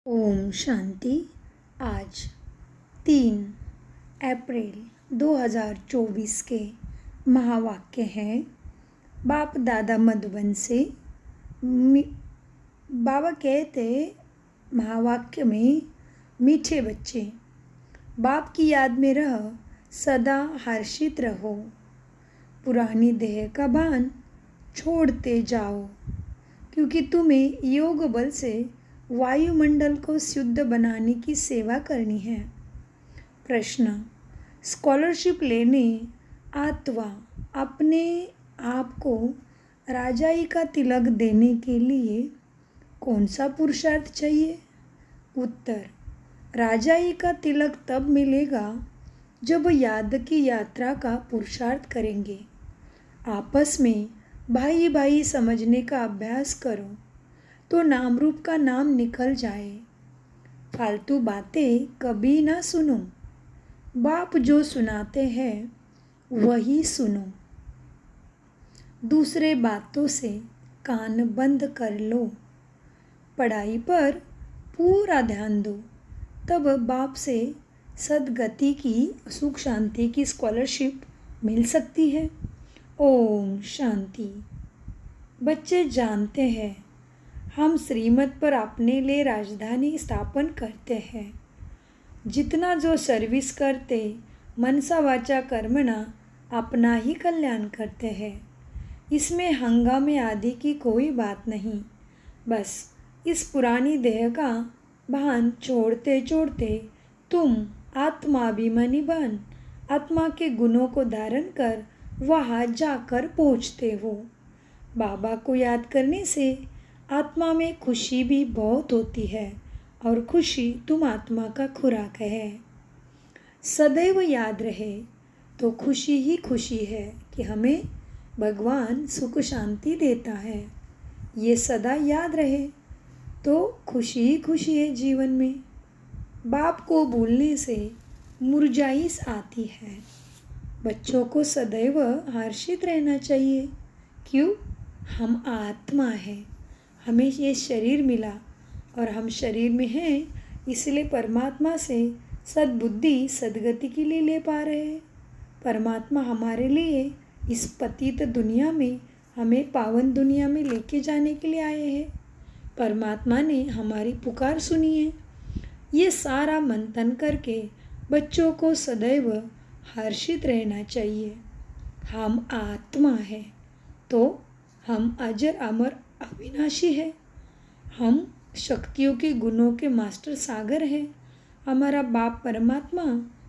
ओम शांति। आज 3 अप्रैल 2024 के महावाक्य हैं बाप दादा मधुबन से। बाबा कहते महावाक्य में, मीठे बच्चे बाप की याद में रह, सदा हर्षित रहो, पुरानी देह का भान छोड़ते जाओ, क्योंकि तुम्हें योग बल से वायुमंडल को शुद्ध बनाने की सेवा करनी है। प्रश्न: स्कॉलरशिप लेने अथवा अपने आप को राजाई का तिलक देने के लिए कौन सा पुरुषार्थ चाहिए? उत्तर: राजाई का तिलक तब मिलेगा जब याद की यात्रा का पुरुषार्थ करेंगे। आपस में भाई भाई समझने का अभ्यास करो तो नाम रूप का नाम निकल जाए। फालतू बातें कभी ना सुनो, बाप जो सुनाते हैं वही सुनो। दूसरे बातों से कान बंद कर लो। पढ़ाई पर पूरा ध्यान दो, तब बाप से सद्गति की, सुख शांति की स्कॉलरशिप मिल सकती है। ओम शांति। बच्चे जानते हैं हम श्रीमत पर अपने लिए राजधानी स्थापन करते हैं। जितना जो सर्विस करते मनसा वाचा कर्मणा अपना ही कल्याण करते हैं। इसमें हंगामे आदि की कोई बात नहीं। बस इस पुरानी देह का भान छोड़ते छोड़ते तुम आत्माभिमानी बन आत्मा के गुणों को धारण कर वहाँ जाकर पहुँचते हो। बाबा को याद करने से आत्मा में खुशी भी बहुत होती है और खुशी तुम आत्मा का खुराक है। सदैव याद रहे तो खुशी ही खुशी है कि हमें भगवान सुख शांति देता है। ये सदा याद रहे तो खुशी ही खुशी है जीवन में। बाप को भूलने से मुरझाई आती है। बच्चों को सदैव हर्षित रहना चाहिए। क्यों? हम आत्मा है, हमें ये शरीर मिला और हम शरीर में हैं, इसलिए परमात्मा से सद्बुद्धि सद्गति के लिए ले पा रहे हैं। परमात्मा हमारे लिए इस पतित दुनिया में, हमें पावन दुनिया में लेके जाने के लिए आए हैं। परमात्मा ने हमारी पुकार सुनी है। ये सारा मंथन करके बच्चों को सदैव हर्षित रहना चाहिए। हम आत्मा है तो हम अजर अमर अविनाशी है। हम शक्तियों के गुणों के मास्टर सागर हैं। हमारा बाप परमात्मा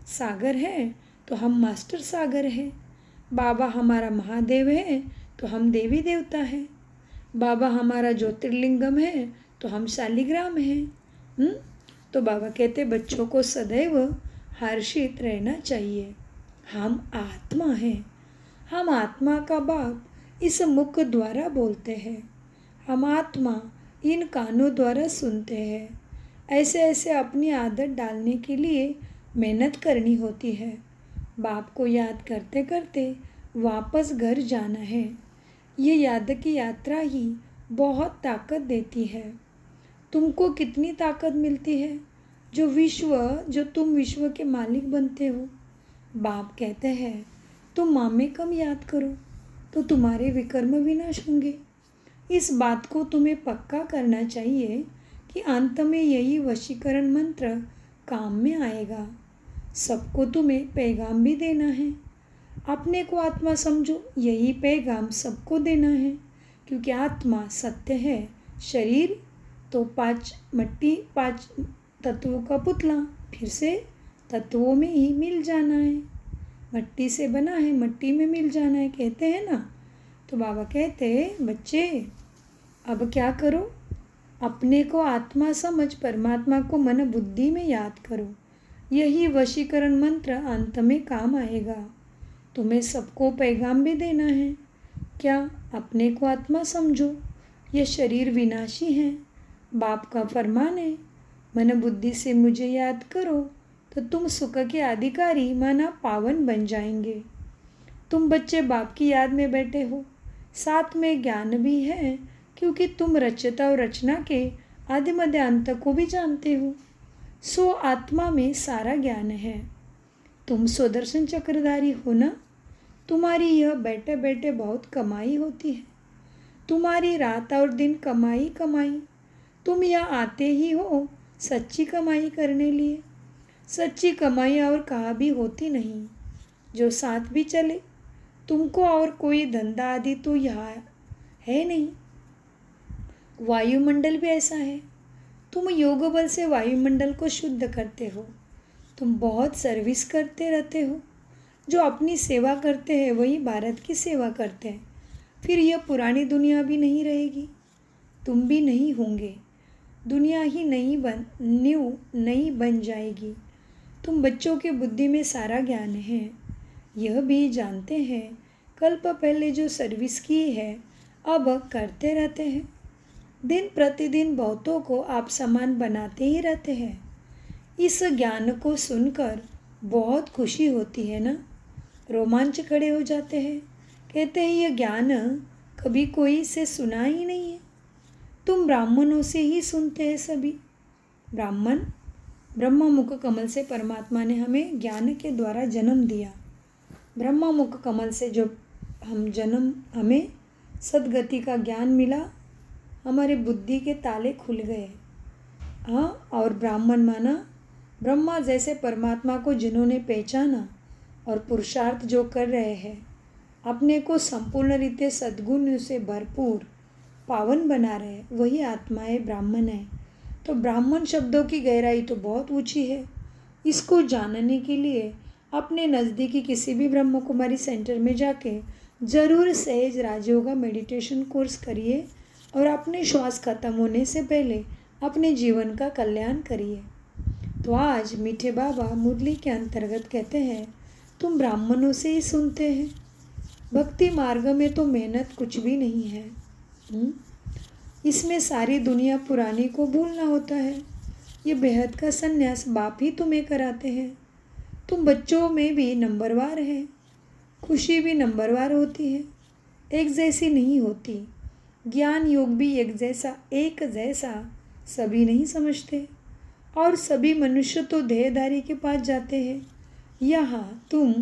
सागर है तो हम मास्टर सागर है। बाबा हमारा महादेव है तो हम देवी देवता है। बाबा हमारा ज्योतिर्लिंगम है तो हम शालिग्राम हैं। तो बाबा कहते बच्चों को सदैव हर्षित रहना चाहिए। हम आत्मा हैं। हम आत्मा का बाप इस मुख द्वारा बोलते हैं। हम आत्मा इन कानों द्वारा सुनते हैं। ऐसे ऐसे अपनी आदत डालने के लिए मेहनत करनी होती है। बाप को याद करते करते वापस घर जाना है। ये याद की यात्रा ही बहुत ताकत देती है। तुमको कितनी ताकत मिलती है जो तुम विश्व के मालिक बनते हो। बाप कहते हैं तुम माँ में कम याद करो तो तुम्हारे विकर्म विनाश होंगे। इस बात को तुम्हें पक्का करना चाहिए कि अंत में यही वशीकरण मंत्र काम में आएगा। सबको तुम्हें पैगाम भी देना है। अपने को आत्मा समझो, यही पैगाम सबको देना है। क्योंकि आत्मा सत्य है, शरीर तो 5 तत्वों का पुतला, फिर से तत्वों में ही मिल जाना है। मट्टी से बना है, मट्टी में मिल जाना है, कहते हैं ना। तो बाबा कहते बच्चे अब क्या करो? अपने को आत्मा समझ परमात्मा को मन बुद्धि में याद करो। यही वशीकरण मंत्र अंत में काम आएगा। तुम्हें सबको पैगाम भी देना है। क्या? अपने को आत्मा समझो, यह शरीर विनाशी है। बाप का फरमान है, मन बुद्धि से मुझे याद करो तो तुम सुख के अधिकारी माना पावन बन जाएंगे। तुम बच्चे बाप की याद में बैठे हो, साथ में ज्ञान भी है, क्योंकि तुम रचयिता और रचना के आदि मध्य अंत को भी जानते हो। सो आत्मा में सारा ज्ञान है। तुम स्वदर्शन चक्रधारी हो ना। तुम्हारी यह बैठे बैठे बहुत कमाई होती है। तुम्हारी रात और दिन कमाई कमाई। तुम यहाँ आते ही हो सच्ची कमाई करने लिए। सच्ची कमाई और कहाँ भी होती नहीं। जो साथ भी चले। तुमको और कोई धंधा आदि तो यहाँ है नहीं। वायुमंडल भी ऐसा है। तुम योग बल से वायुमंडल को शुद्ध करते हो। तुम बहुत सर्विस करते रहते हो। जो अपनी सेवा करते हैं वही भारत की सेवा करते हैं। फिर यह पुरानी दुनिया भी नहीं रहेगी। तुम भी नहीं होंगे। दुनिया ही नई बन जाएगी। तुम बच्चों के बुद्धि में सारा ज्ञान है। यह भी जानते हैं कल्प पहले जो सर्विस की है अब करते रहते हैं। दिन प्रतिदिन बहुतों को आप समान बनाते ही रहते हैं। इस ज्ञान को सुनकर बहुत खुशी होती है ना। रोमांच खड़े हो जाते हैं। कहते हैं यह ज्ञान कभी कोई से सुना ही नहीं है। तुम ब्राह्मणों से ही सुनते हैं सभी। ब्राह्मण ब्रह्म मुख कमल से परमात्मा ने हमें ज्ञान के द्वारा जन्म दिया। ब्रह्म मुख कमल से जो हमें सद्गति का ज्ञान मिला। हमारे बुद्धि के ताले खुल गए। हाँ, और ब्राह्मण माना ब्रह्मा जैसे परमात्मा को जिन्होंने पहचाना और पुरुषार्थ जो कर रहे हैं, अपने को संपूर्ण रीते सद्गुण से भरपूर पावन बना रहे, वही आत्माएं ब्राह्मण है। तो ब्राह्मण शब्दों की गहराई तो बहुत ऊंची है। इसको जानने के लिए अपने नज़दीकी किसी भी ब्रह्म कुमारी सेंटर में जाके ज़रूर सहज राजयोगा मेडिटेशन कोर्स करिए और अपने श्वास खत्म होने से पहले अपने जीवन का कल्याण करिए। तो आज मीठे बाबा मुरली के अंतर्गत कहते हैं तुम ब्राह्मणों से ही सुनते हैं। भक्ति मार्ग में तो मेहनत कुछ भी नहीं है। इसमें सारी दुनिया पुरानी को भूलना होता है। ये बेहद का संन्यास बाप ही तुम्हें कराते हैं। तुम बच्चों में भी नंबरवार है। खुशी भी नंबरवार होती है, एक जैसी नहीं होती। ज्ञान योग भी एक जैसा सभी नहीं समझते और सभी मनुष्य तो देहधारी के पास जाते हैं। यहाँ तुम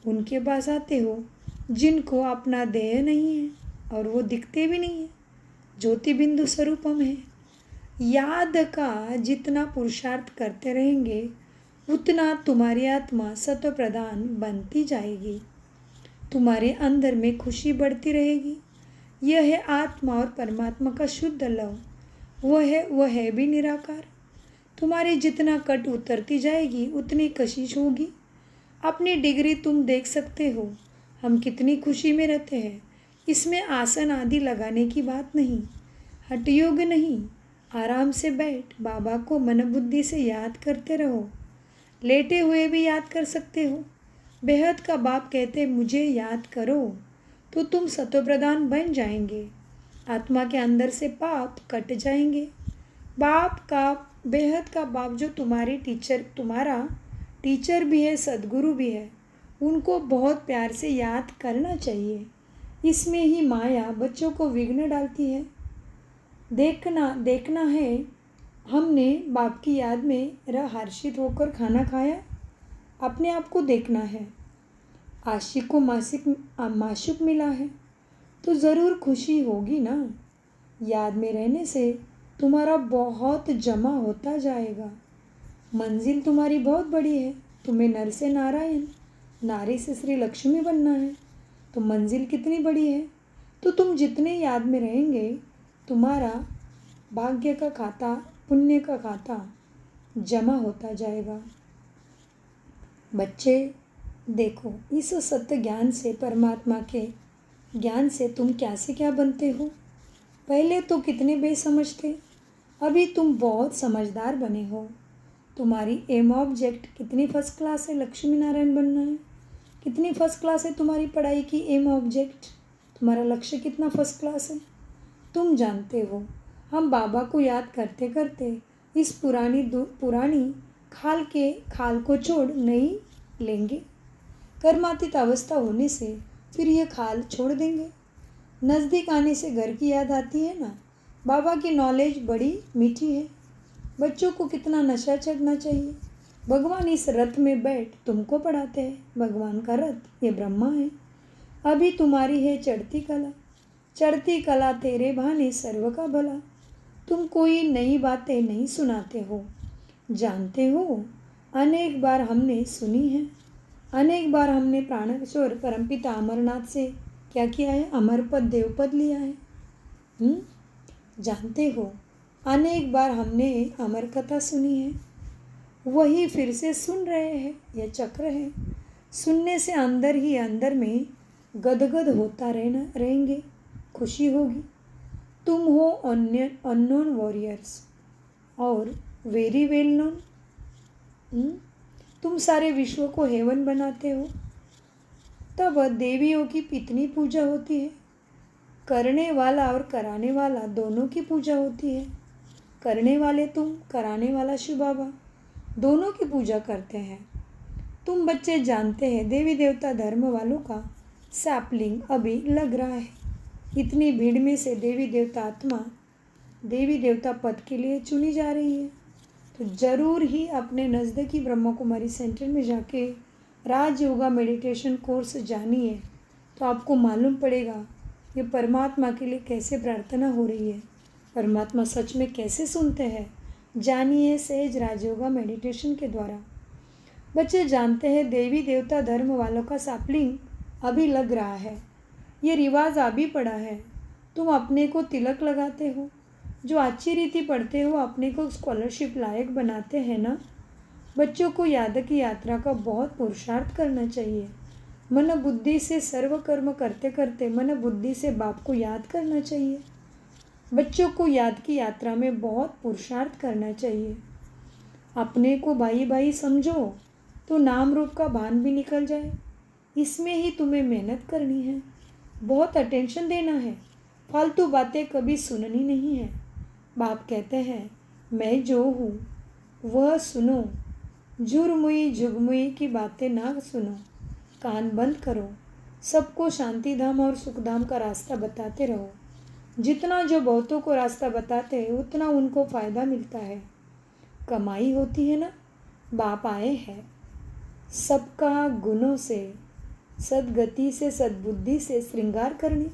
उनके पास आते हो जिनको अपना देह नहीं है और वो दिखते भी नहीं है। ज्योति बिंदु स्वरूपम है। याद का जितना पुरुषार्थ करते रहेंगे उतना तुम्हारी आत्मा सत्व प्रधान बनती जाएगी। तुम्हारे अंदर में खुशी बढ़ती रहेगी। यह है आत्मा और परमात्मा का शुद्ध लव। वह है भी निराकार। तुम्हारी जितना कट उतरती जाएगी उतनी कशिश होगी। अपनी डिग्री तुम देख सकते हो। हम कितनी खुशी में रहते हैं। इसमें आसन आदि लगाने की बात नहीं, हठयोग नहीं। आराम से बैठ बाबा को मन बुद्धि से याद करते रहो। लेटे हुए भी याद कर सकते हो। बेहद का बाप कहते मुझे याद करो तो तुम सत्वप्रधान बन जाएंगे। आत्मा के अंदर से पाप कट जाएंगे। बेहद का बाप जो तुम्हारा टीचर भी है, सद्गुरु भी है, उनको बहुत प्यार से याद करना चाहिए। इसमें ही माया बच्चों को विघ्न डालती है। देखना है हमने बाप की याद में हर्षित होकर खाना खाया। अपने आप को देखना है। आशिक को माशूक मिला है तो ज़रूर खुशी होगी ना। याद में रहने से तुम्हारा बहुत जमा होता जाएगा। मंजिल तुम्हारी बहुत बड़ी है। तुम्हें नर से नारायण, नारी से श्री लक्ष्मी बनना है। तो मंजिल कितनी बड़ी है। तो तुम जितने याद में रहेंगे तुम्हारा भाग्य का खाता, पुण्य का खाता जमा होता जाएगा। बच्चे देखो, इस सत्य ज्ञान से, परमात्मा के ज्ञान से तुम क्या से क्या बनते हो। पहले तो कितने बेसमझ थे, अभी तुम बहुत समझदार बने हो। तुम्हारी एम ऑब्जेक्ट कितनी फर्स्ट क्लास है, लक्ष्मी नारायण बनना है। कितनी फर्स्ट क्लास है तुम्हारी पढ़ाई की एम ऑब्जेक्ट। तुम्हारा लक्ष्य कितना फर्स्ट क्लास है तुम जानते हो। हम बाबा को याद करते करते इस पुरानी खाल को छोड़ नहीं लेंगे। कर्मातीत अवस्था होने से फिर ये खाल छोड़ देंगे। नज़दीक आने से घर की याद आती है ना, बाबा की नॉलेज बड़ी मीठी है। बच्चों को कितना नशा चढ़ना चाहिए। भगवान इस रथ में बैठ तुमको पढ़ाते हैं। भगवान का रथ ये ब्रह्मा है। अभी तुम्हारी है चढ़ती कला। चढ़ती कला तेरे बहाने सर्व का भला। तुम कोई नई बातें नहीं सुनाते हो, जानते हो अनेक बार हमने सुनी है। अनेक बार हमने प्राणेश्वर परमपिता अमरनाथ से क्या किया है, अमर पद देवपद लिया है। जानते हो अनेक बार हमने अमर कथा सुनी है, वही फिर से सुन रहे हैं। यह चक्र है। सुनने से अंदर ही अंदर में गदगद होता रहेंगे, खुशी होगी। तुम हो अननोन वॉरियर्स और वेरी वेल नोन। तुम सारे विश्व को हेवन बनाते हो। तब देवियों की कितनी पूजा होती है। करने वाला और कराने वाला दोनों की पूजा होती है। करने वाले तुम, कराने वाला शिव बाबा, दोनों की पूजा करते हैं। तुम बच्चे जानते हैं देवी देवता धर्म वालों का सैपलिंग अभी लग रहा है। इतनी भीड़ में से देवी देवता आत्मा देवी देवता पद के लिए चुनी जा रही है। तो ज़रूर ही अपने नज़दीकी ब्रह्मा कुमारी सेंटर में जाके राज योगा मेडिटेशन कोर्स जानिए, तो आपको मालूम पड़ेगा ये परमात्मा के लिए कैसे प्रार्थना हो रही है, परमात्मा सच में कैसे सुनते हैं। जानिए सहज राजयोगा मेडिटेशन के द्वारा। बच्चे जानते हैं देवी देवता धर्म वालों का सैपलिंग अभी लग रहा है। ये रिवाज अभी पड़ा है। तुम अपने को तिलक लगाते हो, जो अच्छी रीति पढ़ते हो, अपने को स्कॉलरशिप लायक बनाते हैं ना। बच्चों को याद की यात्रा का बहुत पुरुषार्थ करना चाहिए। मन बुद्धि से सर्व कर्म करते करते मन बुद्धि से बाप को याद करना चाहिए। बच्चों को याद की यात्रा में बहुत पुरुषार्थ करना चाहिए। अपने को भाई भाई समझो तो नाम रूप का भान भी निकल जाए। इसमें ही तुम्हें मेहनत करनी है, बहुत अटेंशन देना है। फालतू बातें कभी सुननी नहीं है। बाप कहते हैं मैं जो हूँ वह सुनो, झुरमुई झुगमुई की बातें ना सुनो। कान बंद करो, सबको शांतिधाम और सुखधाम का रास्ता बताते रहो। जितना जो बहुतों को रास्ता बताते हैं उतना उनको फ़ायदा मिलता है, कमाई होती है ना। बाप आए हैं सबका गुणों से, सद्गति से, सद्बुद्धि से श्रृंगार करने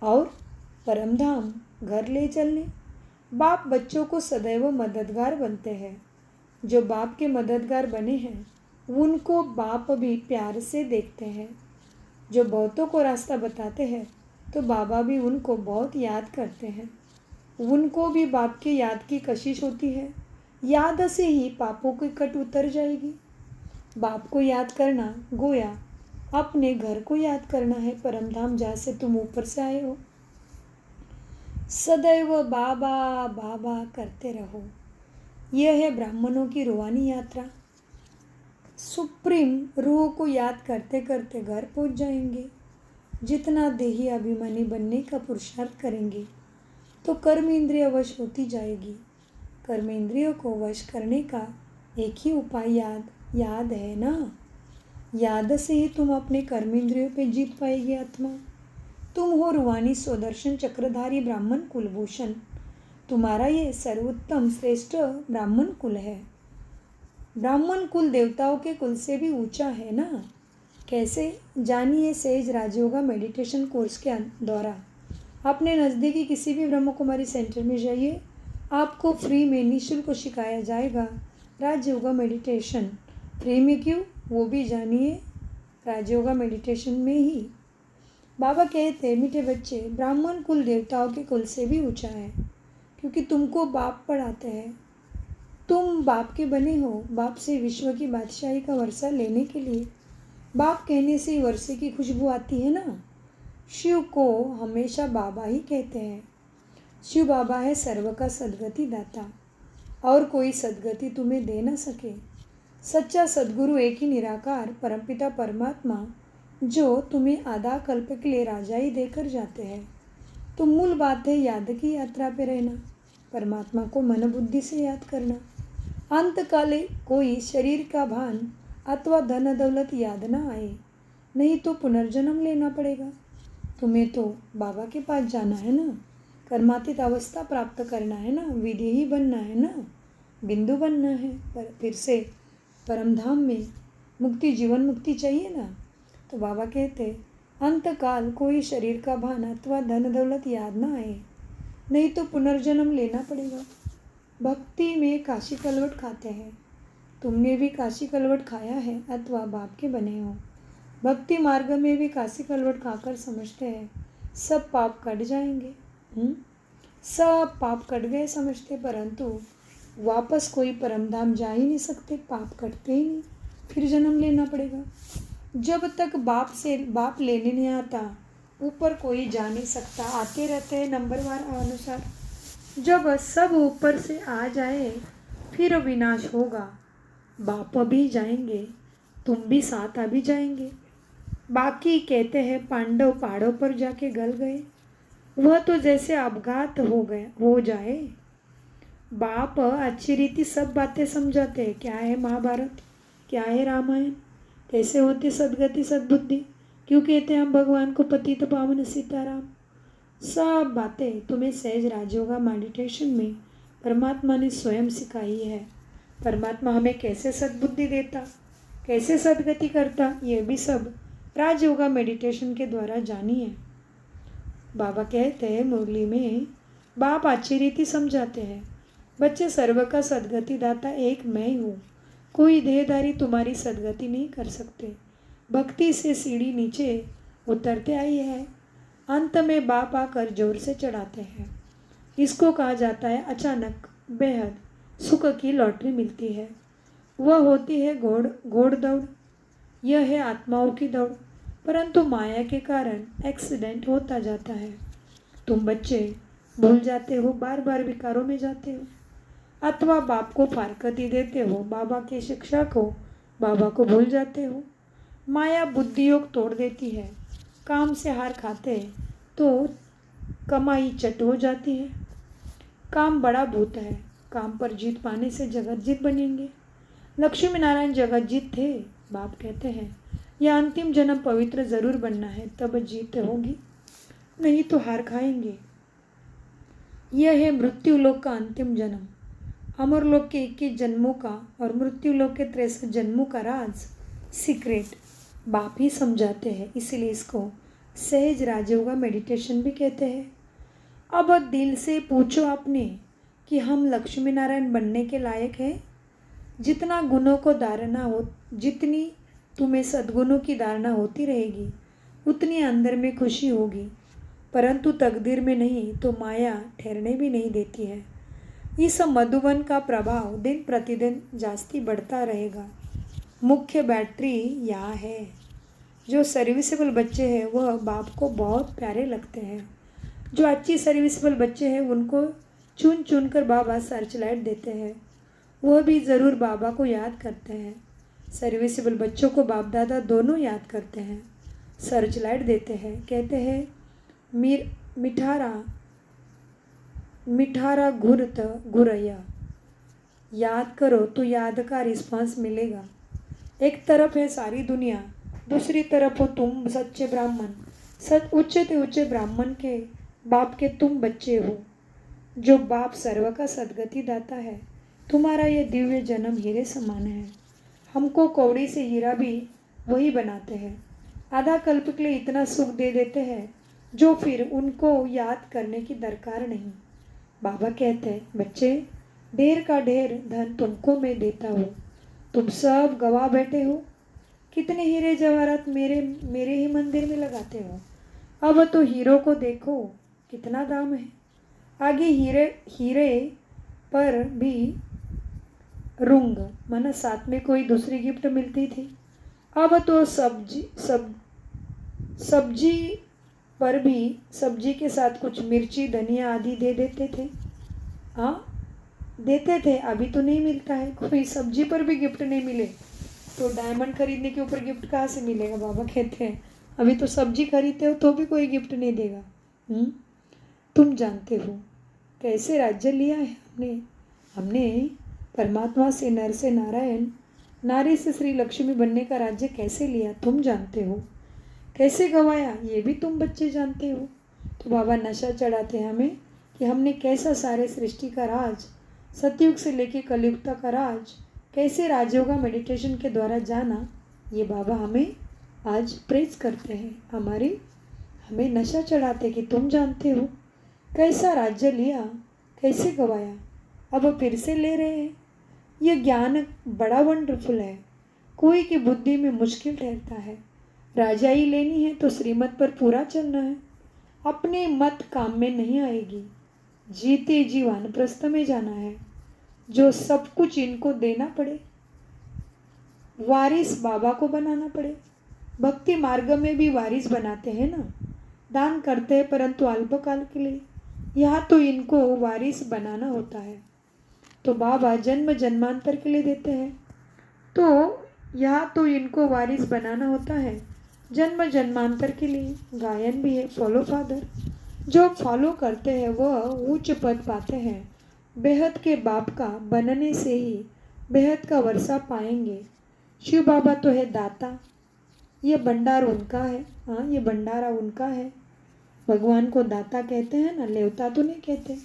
और परमधाम घर ले चलने। बाप बच्चों को सदैव मददगार बनते हैं। जो बाप के मददगार बने हैं उनको बाप भी प्यार से देखते हैं। जो बहुतों को रास्ता बताते हैं तो बाबा भी उनको बहुत याद करते हैं। उनको भी बाप की याद की कशिश होती है। याद से ही पापों की कट उतर जाएगी। बाप को याद करना गोया अपने घर को याद करना है, परमधाम जहाँ से तुम ऊपर से आए हो। सदैव बाबा बाबा करते रहो। यह है ब्राह्मणों की रूहानी यात्रा। सुप्रीम रूह को याद करते करते घर पहुंच जाएंगे। जितना देही अभिमानी बनने का पुरुषार्थ करेंगे तो कर्म इंद्रिय वश होती जाएगी। कर्म इंद्रियों को वश करने का एक ही उपाय याद है ना। याद से ही तुम अपने कर्म इंद्रियों पे जीत पाएगी आत्मा। तुम हो रूहानी स्वदर्शन चक्रधारी ब्राह्मण कुलभूषण। तुम्हारा ये सर्वोत्तम श्रेष्ठ ब्राह्मण कुल है। ब्राह्मण कुल देवताओं के कुल से भी ऊंचा है ना। कैसे, जानिए सहज राजयोगा मेडिटेशन कोर्स के द्वारा। अपने नज़दीकी किसी भी ब्रह्म कुमारी सेंटर में जाइए, आपको फ्री में निःशुल्क सिखाया जाएगा राजयोगा मेडिटेशन। फ्री में क्यों, वो भी जानिए राजयोगा मेडिटेशन में ही। बाबा कहते मीठे बच्चे, ब्राह्मण कुल देवताओं के कुल से भी ऊंचा है, क्योंकि तुमको बाप पढ़ाते हैं। तुम बाप के बने हो। बाप से विश्व की बादशाही का वर्षा लेने के लिए। बाप कहने से ही वर्षे की खुशबू आती है ना। शिव को हमेशा बाबा ही कहते हैं। शिव बाबा है सर्व का सद्गति दाता, और कोई सद्गति तुम्हें दे न सके। सच्चा सद्गुरु एक ही निराकार परमपिता परमात्मा, जो तुम्हें आधा कल्प के लिए राजाई देकर जाते हैं। तो मूल बात है याद की यात्रा पे रहना, परमात्मा को मन बुद्धि से याद करना। अंतकाले कोई शरीर का भान अथवा धन दौलत याद ना आए, नहीं तो पुनर्जन्म लेना पड़ेगा। तुम्हें तो बाबा के पास जाना है ना। कर्मातीत अवस्था प्राप्त करना है ना, विधि ही बनना है ना, बिंदु बनना है, पर फिर से परमधाम में मुक्ति, जीवन मुक्ति चाहिए ना। तो बाबा कहते अंतकाल कोई शरीर का भान अथवा धन दौलत याद ना आए, नहीं तो पुनर्जन्म लेना पड़ेगा। भक्ति में काशी कलवट खाते हैं, तुमने भी काशी कलवट खाया है अथवा बाप के बने हो। भक्ति मार्ग में भी काशी कलवट खाकर समझते हैं सब पाप कट जाएंगे। सब पाप कट गए समझते, परंतु वापस कोई परमधाम जा ही नहीं सकते, पाप कटते ही नहीं, फिर जन्म लेना पड़ेगा। जब तक बाप लेने नहीं आता, ऊपर कोई जा नहीं सकता, आते रहते हैं नंबरवार अनुसार। जब सब ऊपर से आ जाए फिर विनाश होगा, बाप भी जाएंगे, तुम भी साथ आ भी जाएंगे। बाकी कहते हैं पांडव पहाड़ों पर जाके गल गए, वह तो जैसे अपघात हो जाए। बाप अच्छी रीति सब बातें समझाते हैं, क्या है महाभारत, क्या है रामायण, कैसे होती सदगति सद्बुद्धि, क्यों कहते हैं हम भगवान को पतित पावन सीताराम। सब बातें तुम्हें सहज राजयोगा मेडिटेशन में परमात्मा ने स्वयं सिखाई है। परमात्मा हमें कैसे सद्बुद्धि देता, कैसे सदगति करता, ये भी सब राजयोगा मेडिटेशन के द्वारा जानिए। बाबा कहते हैं मुरली में, बाप अच्छी रीति समझाते हैं, बच्चे सर्व का सदगति दाता एक मैं ही हूँ, कोई देहधारी तुम्हारी सदगति नहीं कर सकते। भक्ति से सीढ़ी नीचे उतरते आई है, अंत में बाप आकर जोर से चढ़ाते हैं। इसको कहा जाता है अचानक बेहद सुख की लॉटरी मिलती है, वह होती है घोड़ दौड़। यह है आत्माओं की दौड़, परंतु माया के कारण एक्सीडेंट होता जाता है। तुम बच्चे भूल जाते हो, बार बार विकारों में जाते हो, अथवा बाप को फारकती देते हो, बाबा की शिक्षा को, बाबा को भूल जाते हो। माया बुद्धि योग तोड़ देती है, काम से हार खाते तो कमाई चट हो जाती है। काम बड़ा भूत है, काम पर जीत पाने से जगत जीत बनेंगे। लक्ष्मी नारायण जगत जीत थे। बाप कहते हैं यह अंतिम जन्म पवित्र जरूर बनना है, तब जीत होगी, नहीं तो हार खाएंगे। यह है मृत्यु लोक का अंतिम जन्म, अमर लोक के 21 जन्मों का और मृत्यु लोक के 63 जन्मों का राज सीक्रेट बाप ही समझाते हैं, इसलिए इसको सहज राजयोगा मेडिटेशन भी कहते हैं। अब दिल से पूछो आपने कि हम लक्ष्मी नारायण बनने के लायक हैं। जितना गुणों को धारणा हो, जितनी तुम्हें सद्गुणों की धारणा होती रहेगी, उतनी अंदर में खुशी होगी, परंतु तकदीर में नहीं तो माया ठहरने भी नहीं देती है। इस मधुबन का प्रभाव दिन प्रतिदिन जास्ती बढ़ता रहेगा। मुख्य बैटरी यहाँ है। जो सर्विसेबल बच्चे हैं वह बाप को बहुत प्यारे लगते हैं। जो अच्छी सर्विसेबल बच्चे हैं उनको चुन चुन कर बाबा सर्च लाइट देते हैं, वह भी ज़रूर बाबा को याद करते हैं। सर्विसेबल बच्चों को बाप दादा दोनों याद करते हैं, सर्च लाइट देते हैं, कहते हैं मिठारा घुरत घुरैया, याद करो तो याद का रिस्पांस मिलेगा। एक तरफ है सारी दुनिया, दूसरी तरफ हो तुम सच्चे ब्राह्मण, ऊंचे से ऊंचे ब्राह्मण के बाप के तुम बच्चे हो। जो बाप सर्व का सदगति दाता है, तुम्हारा ये दिव्य जन्म हीरे समान है। हमको कौड़ी से हीरा भी वही बनाते हैं, आधा कल्प के लिए इतना सुख दे देते हैं जो फिर उनको याद करने की दरकार नहीं। बाबा कहते हैं बच्चे, ढेर का ढेर धन तुमको मैं देता हूँ, तुम सब गवा बैठे हो। कितने हीरे जवाहरात मेरे ही मंदिर में लगाते हो। अब तो हीरो को देखो कितना दाम है। आगे हीरे पर भी रुंग माना साथ में कोई दूसरी गिफ्ट मिलती थी। अब तो सब्जी पर भी सब्जी के साथ कुछ मिर्ची धनिया आदि दे देते थे। हाँ देते थे, अभी तो नहीं मिलता है। कोई सब्जी पर भी गिफ्ट नहीं मिले तो डायमंड खरीदने के ऊपर गिफ्ट कहाँ से मिलेगा। बाबा कहते हैं अभी तो सब्जी खरीदते हो तो भी कोई गिफ्ट नहीं देगा। तुम जानते हो कैसे राज्य लिया है हमने परमात्मा से नर से नारायण, नारी से श्री लक्ष्मी बनने का राज्य कैसे लिया तुम जानते हो। कैसे गवाया ये भी तुम बच्चे जानते हो। तो बाबा नशा चढ़ाते हैं हमें कि हमने कैसा सारे सृष्टि का राज, सतयुग से लेकर कलयुग तक का राज, कैसे राजयोगा मेडिटेशन के द्वारा जाना, ये बाबा हमें आज प्रेज करते हैं। हमें नशा चढ़ाते कि तुम जानते हो कैसा राज्य लिया, कैसे गवाया, अब फिर से ले रहे हैं। यह ज्ञान बड़ा वंडरफुल है, कोई की बुद्धि में मुश्किल ठहरता है। राजाई लेनी है तो श्रीमत पर पूरा चलना है, अपने मत काम में नहीं आएगी। जीते जी वानप्रस्थ में जाना है, जो सब कुछ इनको देना पड़े, वारिस बाबा को बनाना पड़े। भक्ति मार्ग में भी वारिस बनाते हैं ना, दान करते हैं परंतु अल्पकाल के लिए। यहाँ तो इनको वारिस बनाना होता है, तो बाबा जन्म जन्मांतर के लिए देते हैं। तो यहाँ तो इनको वारिस बनाना होता है जन्म जन्मांतर के लिए। गायन भी है, फॉलो फादर। जो फॉलो करते हैं वह उच्च पद पाते हैं। बेहद के बाप का बनने से ही बेहद का वर्षा पाएंगे। शिव बाबा तो है दाता, ये भंडार उनका है। हाँ, ये भंडारा उनका है। भगवान को दाता कहते हैं ना, लेवता तो नहीं कहते।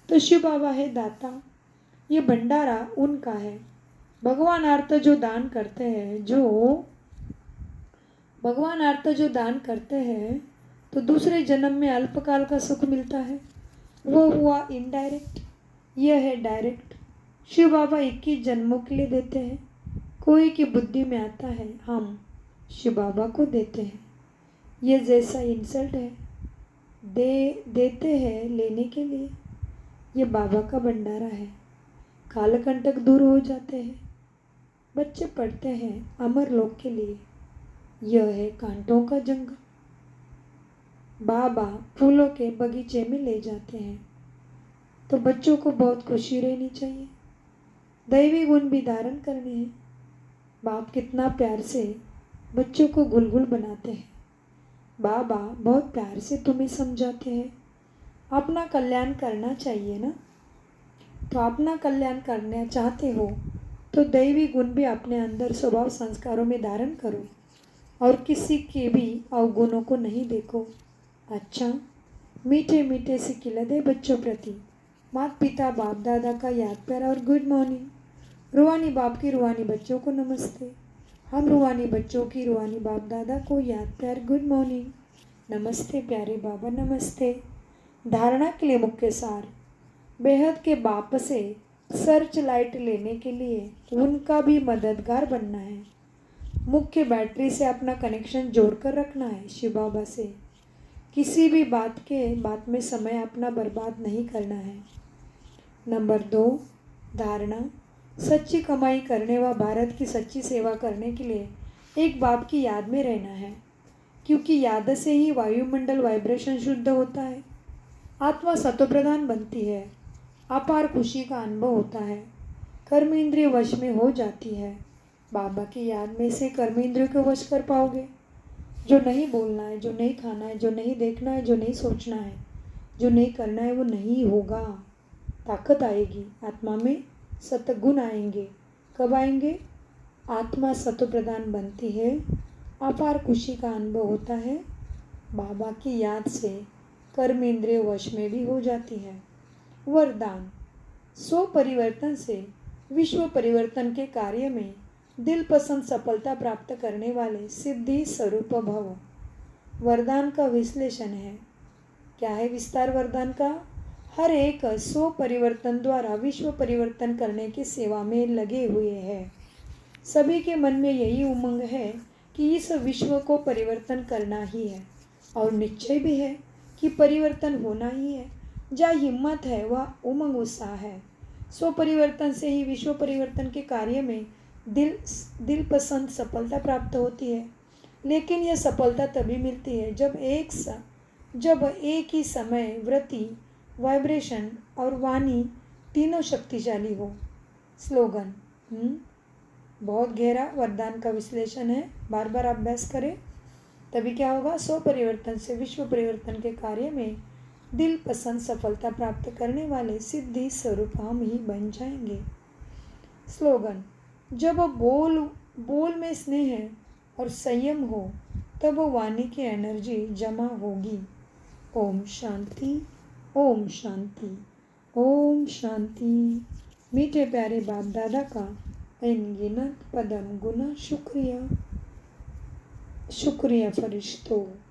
तो शिव बाबा है दाता, ये भंडारा उनका है। भगवान अर्थ जो दान करते हैं, तो दूसरे जन्म में अल्पकाल का सुख मिलता है। वो हुआ इनडायरेक्ट, यह है डायरेक्ट। शिव बाबा 21 जन्मों के लिए देते हैं। कोई की बुद्धि में आता है हम शिव बाबा को देते हैं, ये जैसा इंसल्ट है। देते हैं लेने के लिए, ये बाबा का भंडारा है। कालकंटक दूर हो जाते हैं। बच्चे पढ़ते हैं अमर लोक के लिए, यह है कांटों का जंगल। बाबा फूलों के बगीचे में ले जाते हैं, तो बच्चों को बहुत खुशी रहनी चाहिए। दैवी गुण भी धारण करने हैं। बाप कितना प्यार से बच्चों को गुलगुल बनाते हैं। बाबा बहुत प्यार से तुम्हें समझाते हैं, अपना कल्याण करना चाहिए ना। तो अपना कल्याण करना चाहते हो तो दैवी गुण भी अपने अंदर स्वभाव संस्कारों में धारण करो, और किसी के भी अवगुणों को नहीं देखो। अच्छा, मीठे मीठे से खिला दे बच्चों प्रति माता पिता बाप दादा का याद प्यार और गुड मॉर्निंग। रूहानी बाप की रूहानी बच्चों को नमस्ते। हम रूहानी बच्चों की रूहानी बाप दादा को याद प्यार गुड मॉर्निंग। नमस्ते प्यारे बाबा, नमस्ते। धारणा के लिए मुख्य सार, बेहद के बाप से सर्च लाइट लेने के लिए उनका भी मददगार बनना है। मुख्य बैटरी से अपना कनेक्शन जोड़कर रखना है शिव बाबा से। किसी भी बात में समय अपना बर्बाद नहीं करना है। नंबर 2, धारणा, सच्ची कमाई करने व भारत की सच्ची सेवा करने के लिए एक बाप की याद में रहना है, क्योंकि याद से ही वायुमंडल वाइब्रेशन शुद्ध होता है, आत्मा सत्वप्रधान बनती है, अपार खुशी का अनुभव होता है, कर्म इंद्रिय वश में हो जाती है। बाबा की याद में से कर्म इंद्रियों को वश कर पाओगे। जो नहीं बोलना है, जो नहीं खाना है, जो नहीं देखना है, जो नहीं सोचना है, जो नहीं करना है, वो नहीं होगा। ताकत आएगी, आत्मा में सतगुण आएंगे। कब आएंगे? आत्मा सत्व प्रदान बनती है, अपार खुशी का अनुभव होता है। बाबा की याद से कर्म इंद्रिय वश में भी हो जाती है। वरदान, स्व परिवर्तन से विश्व परिवर्तन के कार्य में दिल पसंद सफलता प्राप्त करने वाले सिद्धि स्वरूप भव। वरदान का विश्लेषण है। क्या है विस्तार वरदान का? हर एक स्व परिवर्तन द्वारा विश्व परिवर्तन करने की सेवा में लगे हुए हैं। सभी के मन में यही उमंग है कि इस विश्व को परिवर्तन करना ही है, और निश्चय भी है कि परिवर्तन होना ही है। जहाँ हिम्मत है वह उमंग उत्साह है। स्व परिवर्तन से ही विश्व परिवर्तन के कार्य में दिल पसंद सफलता प्राप्त होती है। लेकिन यह सफलता तभी मिलती है जब एक ही समय वृत्ति, वाइब्रेशन और वाणी तीनों शक्तिशाली हो। स्लोगन, बहुत गहरा वरदान का विश्लेषण है, बार बार अभ्यास करें, तभी क्या होगा? स्व परिवर्तन से विश्व परिवर्तन के कार्य में दिल पसंद सफलता प्राप्त करने वाले सिद्धि स्वरूप हम ही बन जाएंगे। स्लोगन, जब बोल में स्नेह और संयम हो तब वाणी की एनर्जी जमा होगी। ओम शांति, ओम शांति। ओम शांति। मीठे प्यारे बाप दादा का अनगिनत पदम गुना शुक्रिया। शुक्रिया फरिश्तों।